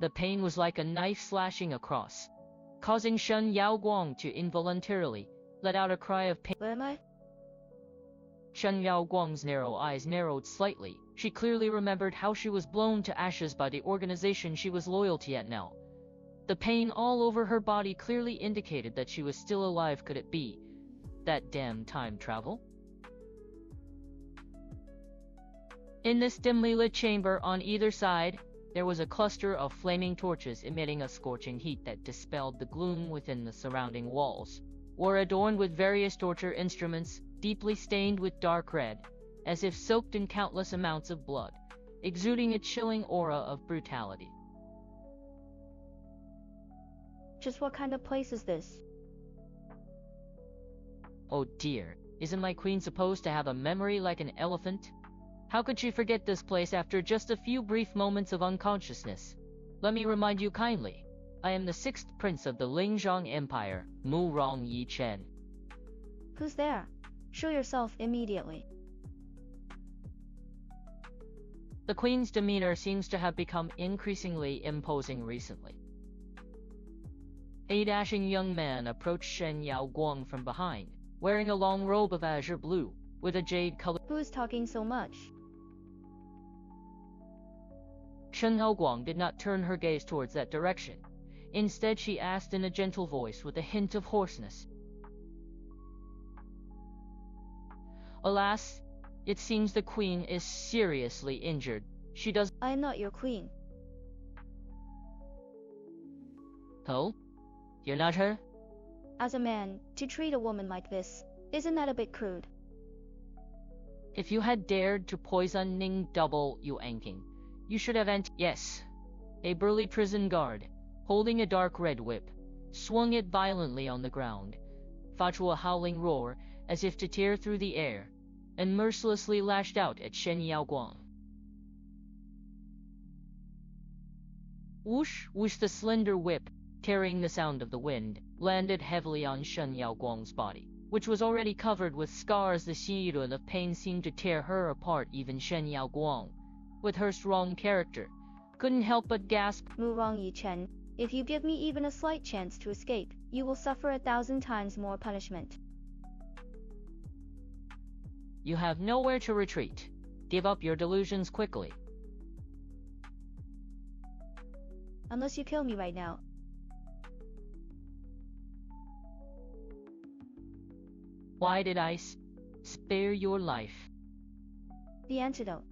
The pain was like a knife slashing across, causing Shen Yaoguang to involuntarily let out a cry of pain. Where am I? Shen Yaoguang's narrow eyes narrowed slightly. She clearly remembered how she was blown to ashes by the organization she was loyal to yet now. The pain all over her body clearly indicated that she was still alive. Could it be that damn time travel? In this dimly lit chamber on either side, there was a cluster of flaming torches emitting a scorching heat that dispelled the gloom within. The surrounding walls were adorned with various torture instruments, deeply stained with dark red, as if soaked in countless amounts of blood, exuding a chilling aura of brutality. Just what kind of place is this? Oh dear, isn't my queen supposed to have a memory like an elephant? How could she forget this place after just a few brief moments of unconsciousness? Let me remind you kindly. I am the 6th prince of the Lingzhong Empire, Mu Rong Yi Chen. Who's there? Show yourself immediately. The queen's demeanor seems to have become increasingly imposing recently. A dashing young man approached Shen Yaoguang from behind, wearing a long robe of azure blue, with a jade color. Who is talking so much? Shen Yaoguang did not turn her gaze towards that direction. Instead, she asked in a gentle voice with a hint of hoarseness. Alas, it seems the queen is seriously injured. She does. I am not your queen. Oh? You're not her? As a man, to treat a woman like this, isn't that a bit crude? If you had dared to poison Ning W Anking, you should have Yes. A burly prison guard, holding a dark red whip, swung it violently on the ground, fought a howling roar, as if to tear through the air, and mercilessly lashed out at Shen Yaoguang. Whoosh, whoosh, the slender whip, carrying the sound of the wind, landed heavily on Shen Yaoguang's body, which was already covered with scars. The siren of pain seemed to tear her apart. Even Shen Yaoguang, with her strong character, couldn't help but gasp. Mu Rong Yi Chen, if you give me even a slight chance to escape, you will suffer 1,000 times more punishment. You have nowhere to retreat. Give up your delusions quickly. Unless you kill me right now. Why did I spare your life? The antidote.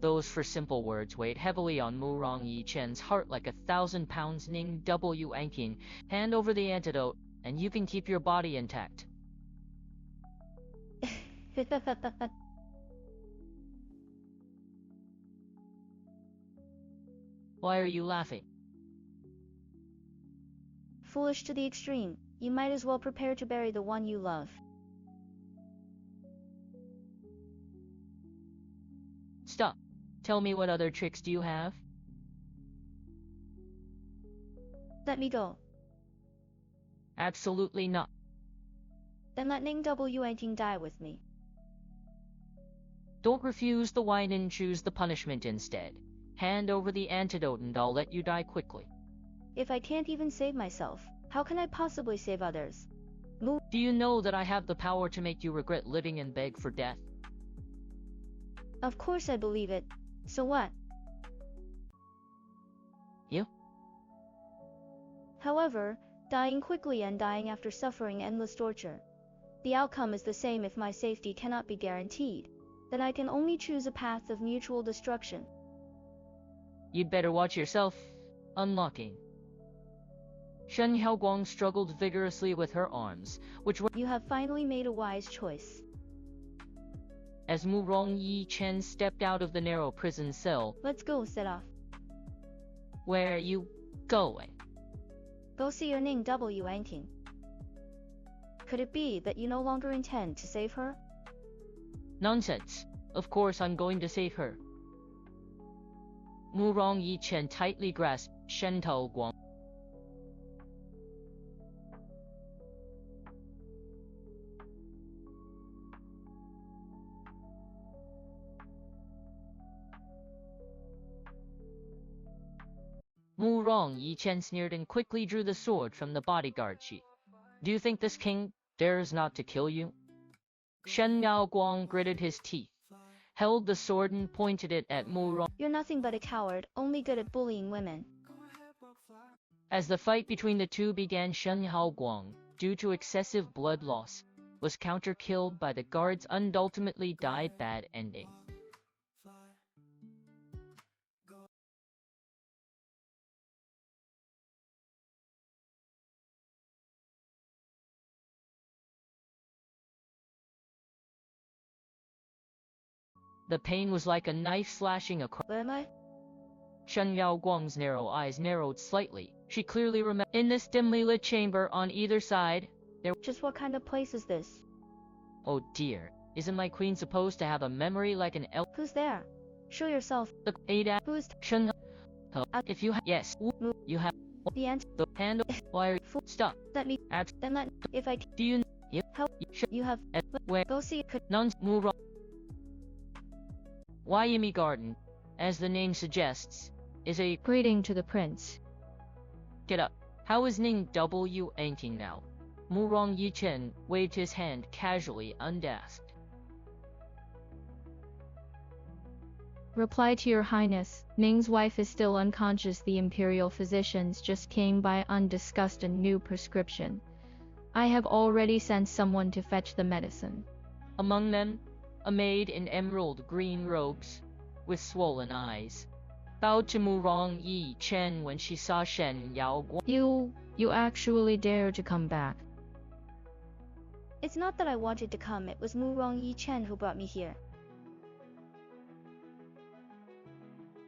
Those four simple words weighed heavily on Mu Rong Yi Chen's heart like 1,000 pounds. Ning W Anking, hand over the antidote, and you can keep your body intact. Why are you laughing? Foolish to the extreme. You might as well prepare to bury the one you love. Stop. Tell me, what other tricks do you have? Let me go. Absolutely not. Then let Ning W Anting die with me. Don't refuse the wine and choose the punishment instead. Hand over the antidote and I'll let you die quickly. If I can't even save myself, how can I possibly save others? Do you know that I have the power to make you regret living and beg for death? Of course I believe it. So what? You? However, dying quickly and dying after suffering endless torture. The outcome is the same. If my safety cannot be guaranteed, then I can only choose a path of mutual destruction. You'd better watch yourself. Unlocking. Shen Yaoguang struggled vigorously with her arms, which were. You have finally made a wise choice. As Mu Rong Yi Chen stepped out of the narrow prison cell. Let's go, set off. Where are you going? Go see your Ning W Anking. Could it be that you no longer intend to save her? Nonsense. Of course I'm going to save her. Mu Rong Yi Chen tightly grasped Shen Yaoguang. Mu Rong Yi Chen sneered and quickly drew the sword from the bodyguard sheath. Do you think this king dares not to kill you? Shen Yaoguang gritted his teeth, held the sword and pointed it at Mu Rong. You're nothing but a coward, only good at bullying women. As the fight between the two began, Shen Yaoguang, due to excessive blood loss, was counter-killed by the guards and ultimately died. Bad ending. The pain was like a knife slashing across. Where am I? Shen Yaoguang's narrow eyes narrowed slightly. She clearly remembered. In this dimly lit chamber on either side, there. Just what kind of place is this? Oh dear, isn't my queen supposed to have a memory like an elf? Who's there? Show yourself. The Ada. Who's Shen. If you have. Yes. You have. the ant? The handle. Why are you. Stop. Let me. At. Then let. If I. Do you. You. How? You have. Where. Go see. Nuns. Move on. Yimei Garden, as the name suggests, is a greeting to the prince. Get up. How is Ning W acting now? Mu Rong Yi Chen waved his hand casually and asked. Reply to your highness, Ning's wife is still unconscious. The imperial physicians just came by and discussed a new prescription. I have already sent someone to fetch the medicine. Among them, a maid in emerald green robes, with swollen eyes, bowed to Mu Rong Yi Chen when she saw Shen Yaoguang. You actually dare to come back. It's not that I wanted to come, it was Mu Rong Yi Chen who brought me here.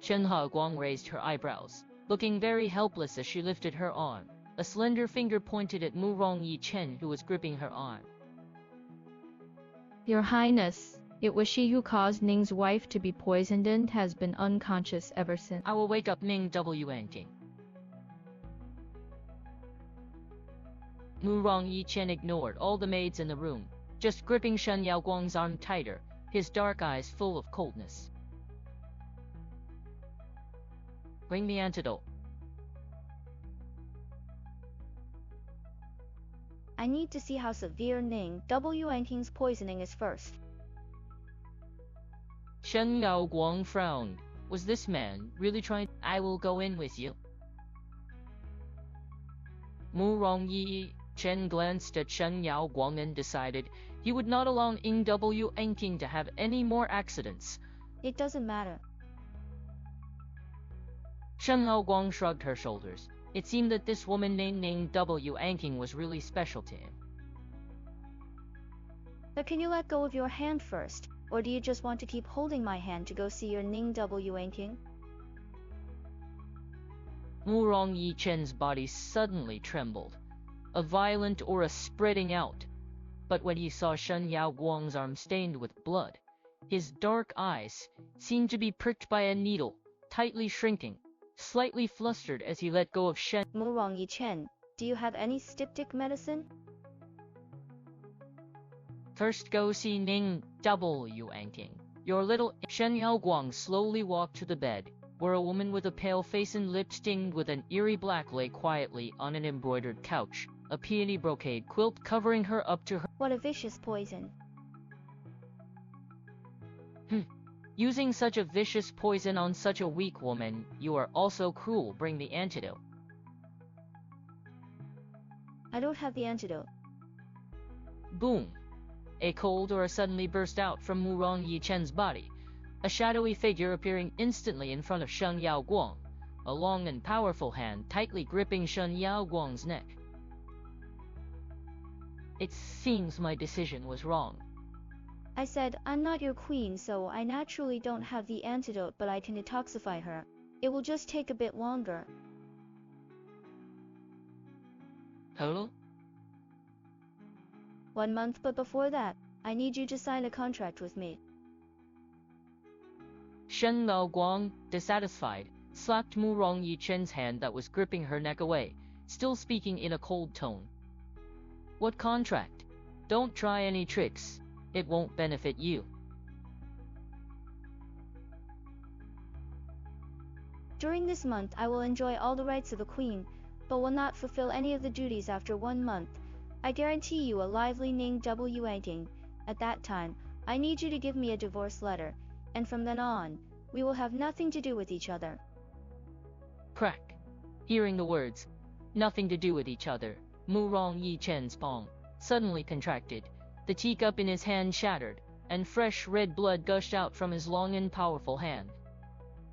Shen Haoguang raised her eyebrows, looking very helpless as she lifted her arm. A slender finger pointed at Mu Rong Yi Chen, who was gripping her arm. Your highness, it was she who caused Ning's wife to be poisoned and has been unconscious ever since. I will wake up Ning W Anting. Mu Rong Yi Chen ignored all the maids in the room, just gripping Shen Yaoguang's arm tighter, his dark eyes full of coldness. Bring the antidote. I need to see how severe Ning W Anting's poisoning is first. Shen Yaoguang frowned. Was this man really trying? I will go in with you. Mu Rong Yi Chen glanced at Shen Yaoguang and decided he would not allow Ning W Anting to have any more accidents. It doesn't matter. Shen Yaoguang shrugged her shoulders. It seemed that this woman named Ning W Anting was really special to him. But can you let go of your hand first, or do you just want to keep holding my hand to go see your Ning W Anting? Mu Rong Yi Chen's body suddenly trembled, a violent aura spreading out. But when he saw Shen Yaoguang's arm stained with blood, his dark eyes seemed to be pricked by a needle, tightly shrinking, slightly flustered as he let go of Shen. Mu Rong Yi Chen, do you have any styptic medicine? First go see Ning W Anting. Your little. Shen Yaoguang slowly walked to the bed, where a woman with a pale face and lips stained with an eerie black lay quietly on an embroidered couch, a peony brocade quilt covering her up to her. What a vicious poison. Using such a vicious poison on such a weak woman, you are also cruel. Bring the antidote. I don't have the antidote. Boom! A cold aura suddenly burst out from Mu Rong Yi Chen's body, a shadowy figure appearing instantly in front of Shen Yaoguang, a long and powerful hand tightly gripping Shen Yaoguang's neck. It seems my decision was wrong. I said, I'm not your queen, so I naturally don't have the antidote, but I can detoxify her. It will just take a bit longer. Hello? 1 month, but before that, I need you to sign a contract with me. Shen Yaoguang, dissatisfied, slapped Mu Rong Yi Chen's hand that was gripping her neck away, still speaking in a cold tone. What contract? Don't try any tricks. It won't benefit you. During this month I will enjoy all the rights of a queen, but will not fulfill any of the duties after 1 month. I guarantee you a lively Ning W Anking. At that time, I need you to give me a divorce letter, and from then on, we will have nothing to do with each other. Crack. Hearing the words, nothing to do with each other, Mu Rongyi Chen's palm suddenly contracted, the teacup in his hand shattered, and fresh red blood gushed out from his long and powerful hand.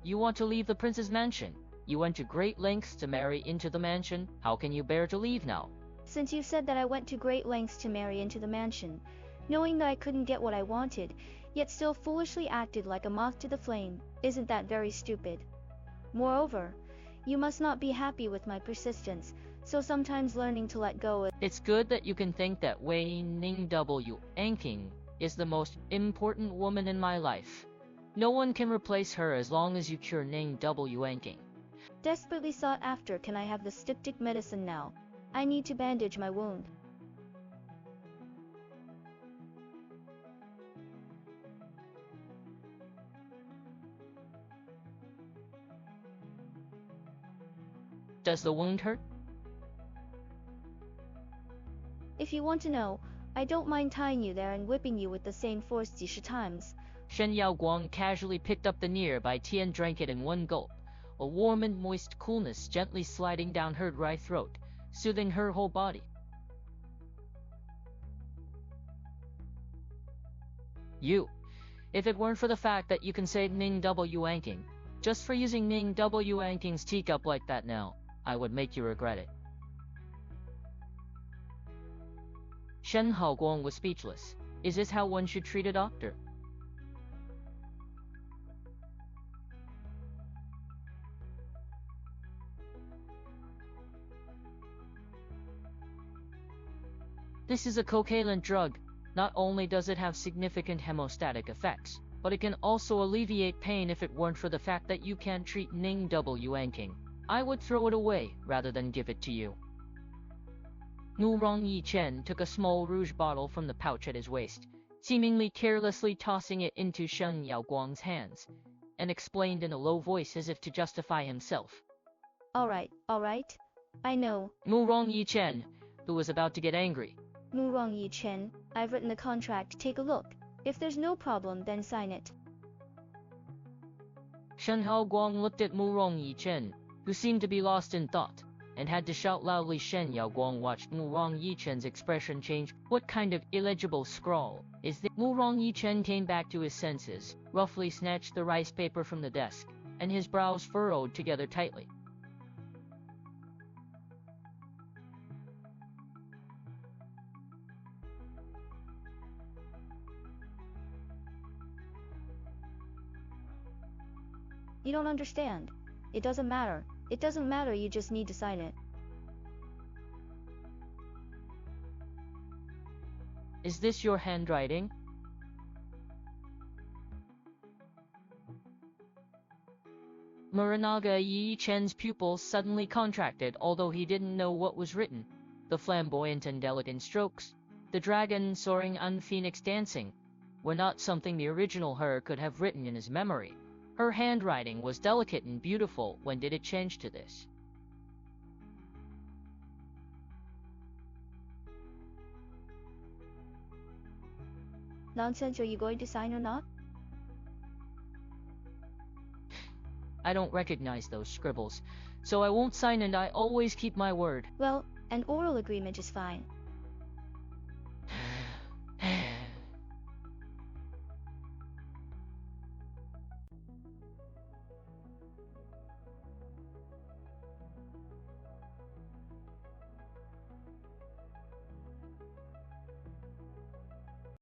You want to leave the prince's mansion? You went to great lengths to marry into the mansion, how can you bear to leave now? Since you said that I went to great lengths to marry into the mansion, knowing that I couldn't get what I wanted, yet still foolishly acted like a moth to the flame, isn't that very stupid? Moreover, you must not be happy with my persistence, so sometimes learning to let go. It's good that you can think that Wei Ning W. Anking is the most important woman in my life. No one can replace her as long as you cure Ning W. Anking. Desperately sought after. Can I have the styptic medicine now? I need to bandage my wound. Does the wound hurt? If you want to know, I don't mind tying you there and whipping you with the same force 几十 times. Shen Yaoguang casually picked up the nearby tea and drank it in one gulp, a warm and moist coolness gently sliding down her dry throat, soothing her whole body. If it weren't for the fact that you can save Ning W. Anking, just for using Ning W. Anking's teacup like that now, I would make you regret it. Shen Haoguang was speechless. Is this how one should treat a doctor? This is a covalent drug. Not only does it have significant hemostatic effects, but it can also alleviate pain. If it weren't for the fact that you can't treat Ning W. Anking, I would throw it away rather than give it to you. Nu Rongyi Chen took a small rouge bottle from the pouch at his waist, seemingly carelessly tossing it into Shen Yaoguang's hands, and explained in a low voice as if to justify himself. All right, I know. Mu Rongyi Chen, who was about to get angry. Mu Rongyi Chen, I've written the contract, take a look. If there's no problem, then sign it. Shen Haoguang looked at Mu Rongyi Chen, who seemed to be lost in thought, and had to shout loudly. Shen Yaoguang watched Mu Rongyi Chen's expression change. What kind of illegible scrawl is this? Mu Rongyi Chen came back to his senses, roughly snatched the rice paper from the desk, and his brows furrowed together tightly. You don't understand. It doesn't matter. It doesn't matter, you just need to sign it. Is this your handwriting? Muranaga Yi Chen's pupils suddenly contracted, although he didn't know what was written. The flamboyant and delicate strokes, the dragon soaring and phoenix dancing, were not something the original her could have written in his memory. Her handwriting was delicate and beautiful. When did it change to this? Nonsense, are you going to sign or not? I don't recognize those scribbles, so I won't sign, and I always keep my word. Well, an oral agreement is fine.